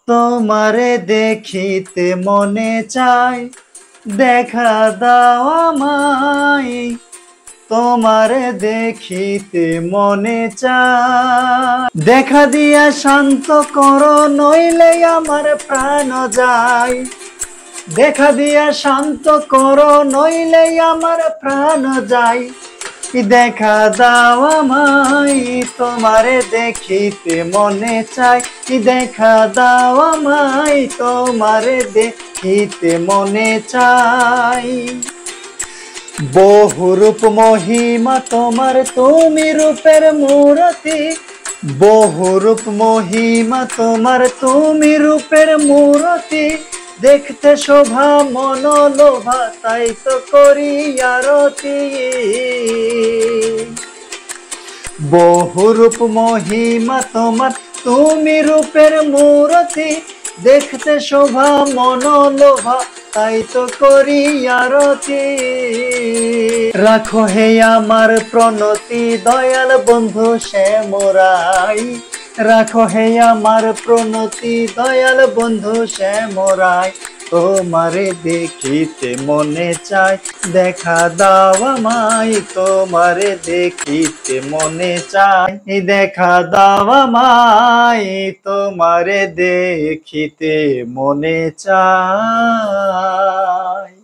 তোমারে দেখিতে মনে চায়, দেখা দাও আমায়। তোমারে দেখিতে মনে চায়, দেখা দিয়া শান্ত করো, নইলে আমার প্রাণ যায়। দেখা দিয়া শান্ত করো, নইলে আমার প্রাণ যায়। দেখা দাও আমায়, তোমারে দেখিতে মনে চায়। দেখা দাও আমায়, তোমারে দেখিতে মনে চায়। বহুরূপ মহিমা তোমার, তুমি রূপের মূরতি। বহুরূপ মহিমা তোমার, তুমি রূপের মূরতি। দেখতে শোভা মনোলোভা, তাই তো করি আরতি। বহুরূপ মহিমা তোমার, তুমি রূপের মূরতি। দেখতে শোভা মনোলোভা, তাই তো করি আরতি। রাখো হে আমার প্রণতি, দয়াল বন্ধু শ্যামরাই। রাখো হে আমার প্রণতি, দয়াল বন্ধু শ্যামরাই। তোমারে দেখিতে মনে চায়, দেখা দাও আমায়। তোমারে দেখিতে মনে চায়, দেখা দাও আমায়। তোমারে দেখিতে মনে চায়।